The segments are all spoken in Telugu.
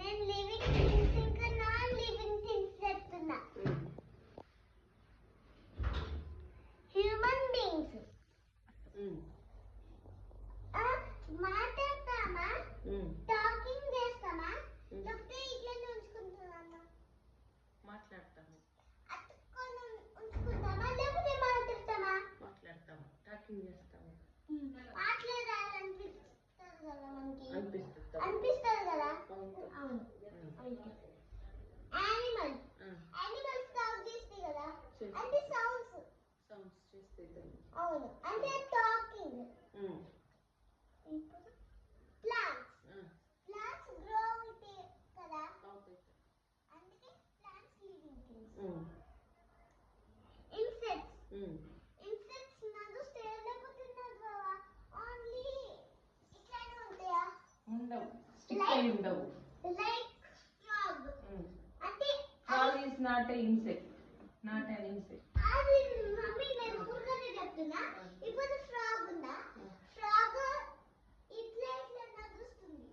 నేను లివింగ్ థింగ్స్ ఇంకా నాన్ లివింగ్ థింగ్స్ చెప్తున్నా. హ్యూమన్ బీయింగ్స్ మాట్లాడతామా, టాకింగ్ చేస్తామా, లేకపోతే ఇట్లనే ఉంచుకుంటామా? మాట్లాడతాము. అతుక్కొని ఉంచుకుంటామా, లేకపోతే మాట్లాడతామా? మాట్లాడతాము, టాకింగ్ చేస్తాము. మాట్లాడాలనిపిస్తుంది కదా మనకి, అనిపిస్తుంది కదా. అవును. యానిమల్స్ టాక్ చేస్తాయి కదా, అంటే సౌండ్స్ చేస్తాయి. అవును, అంటే టాకింగ్. ప్లాంట్స్ గ్రో అవుతాయి కదా, అందుకే ప్లాంట్స్ లివింగ్ థింగ్స్. ఇన్సెక్ట్స్ నడుస్తే లేకపోతే నడవవా, ఓన్లీ ఇట్లానే ఉంటాయా? ఉండవు, స్టిక్ అయి ఉండవు. Like frog. అంటే frog is not a insect, not an insect. అది మమ్మీ నేను ఊరికనే చెప్తున్నా. ఇప్పుడు ఫ్రాగ్ ఉందా, ఫ్రాగ్ ఇట్లా ఇట్లా నడుస్తుంది,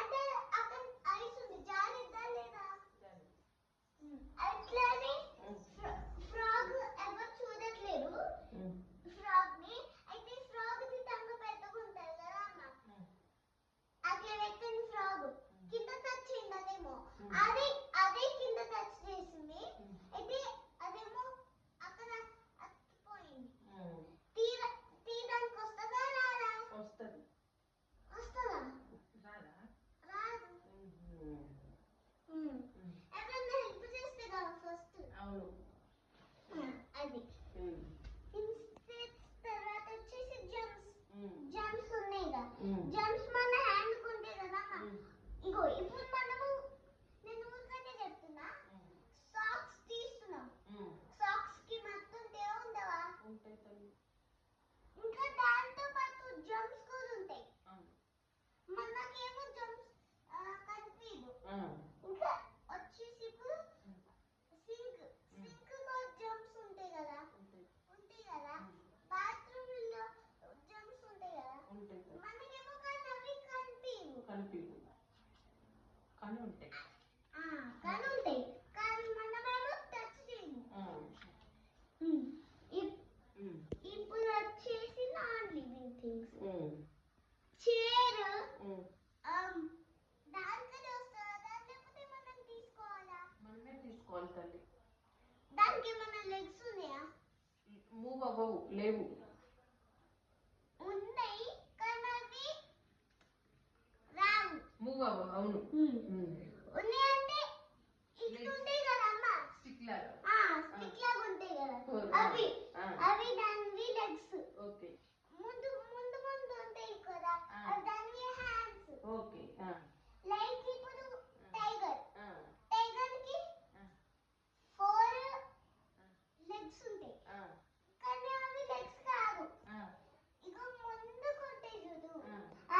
అంటే అక్కడ ఐస్ ఉంది, జారిద్దా లేదా? అట్లానే ఫ్రాగ్ ఎవరు చూడట్లేదు ఫ్రాగ్ ని. అయితే ఫ్రాగ్ ది టంగ పెద్దగా ఉంటుంది కదా అమ్మ, అట్లా పెట్టింది ఫ్రాగ్ కింద టచ్ అయిందనేమో, అదే కింద టచ్ చేసింది. అయితే అదేమో అక్కడ అతుక్కుపోయింది. తీయడానికి వస్తుందా రాదా? వస్తుందా? రాదు. ఎవరన్నా హెల్ప్ చేస్తే కదా ఫస్ట్. అవును, అది ఇన్సెక్ట్స్. తర్వాత వచ్చేసి జమ్స్ ఉన్నాయి కదా, జమ్స్ మన హ్యాండ్ ఉంటాయి కదా. ఇగో ఇప్పుడు నేను ఊరికనే చెప్తున్నా, సాక్స్ తీస్తున్నాం, సాక్స్ కి మొత్తం ఉండవా? ఇంకా దాంతో పాటు జమ్స్ కూడా ఉంటాయి. మనకేమో జమ్స్ కనిపించదు. ఇంకా వచ్చేసి ఇప్పుడు సింక్ లో జమ్స్ ఉంటాయి కదా, బాత్రూమ్ లో జమ్స్ ఉంటాయి కదా, మనకేమో కానీ అవి కనిపించవు. కానీ ఉంటాయి, కానీ మనమేమో టచ్ చేయము. ఇప్పుడు వచ్చేసి నాన్ లివింగ్ థింగ్స్. చైర్ దానికనే వస్తుందా, లేకపోతే మనం తీసుకోవాలా? మనమే తీసుకోవాలి తల్లి. దానికి ఏమైనా లెగ్స్ ఉన్నాయా? మూవ్ అవ్వవు, లేవు. ఉన్నాయి కానీ అవి రావు, మూవ్ అవ్వవు. అవును, ఉన్నాయంటే ఇట్లుంటాయి కదా అమ్మ, స్టిక్ లాగా ఉంటాయి కదా, అవి దానివి లెగ్స్. ఓకే. ముందు ఉంటాయి కదా, అవి దానివి హ్యాండ్స్. ఓకే. లైక్ ఇప్పుడు టైగర్ కి 4 లెగ్స్ ఉంటాయి, కానీ అవి లెగ్స్ కాదు. ఇగో ముందుకు ఉంటాయి చూడు,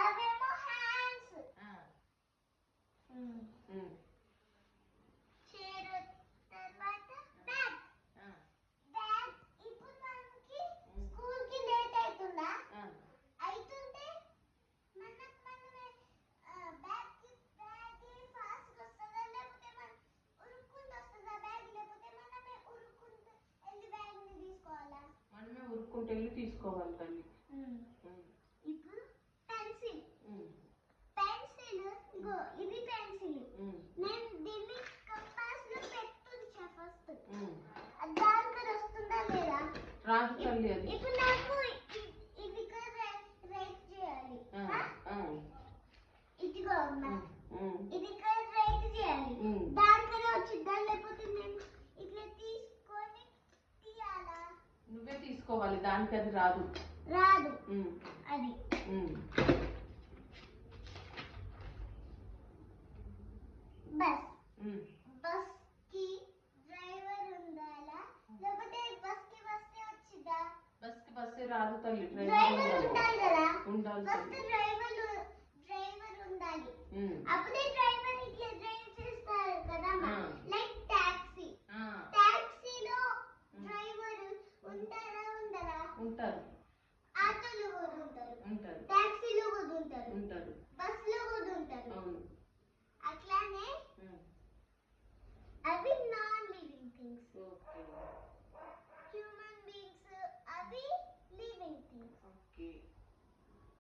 అవేమో హ్యాండ్స్. చైర్ తర్వాత బ్యాగ్. ఇప్పుడు మనకి స్కూల్ కి లేట్ అవుతుందా? అవుతుంటే మనమే బ్యాగ్ ఫాస్ట్ గా వస్తుందా, లేకపోతే మనం ఉరుక్కుంటూ వస్తుందా బ్యాగ్, లేకపోతే మనమే ఉరుక్కుంటూ వెళ్ళి బ్యాగ్ ని తీసుకోవాలా? మనమే ఉరుక్కుంటూ వెళ్ళి తీసుకోవాలి తల్లి. ఇప్పుడు పెన్సిల్. ఇగో ఇది పెన్సిల్. నేను దీన్ని కంపాస్ లో పెట్టుంచా ఫస్ట్, దానికి వస్తుందా లేదా? రాదు తల్లి. అది ఇప్పుడు నాకు ఇది రైట్ చేయాలి. ఇదిగో అమ్మా, ఇది రైట్ చేయాలి, దానికనే వచ్చిందా, లేకపోతే నేను ఇట్లా తీసుకొని తీయాలా? నువ్వే తీసుకోవాలి, దానికి అది రాదు. అది బస్ కి డ్రైవర్ ఉండాలా, లేకపోతే బస్ కి బస్సే వచ్చిందా? బస్సే రాదు తల్లి, డ్రైవర్ ఉండాలి కదా. ఉండాలి. ఫస్ట్ డ్రైవర్ ఉండాలి, అప్పుడే డ్రైవర్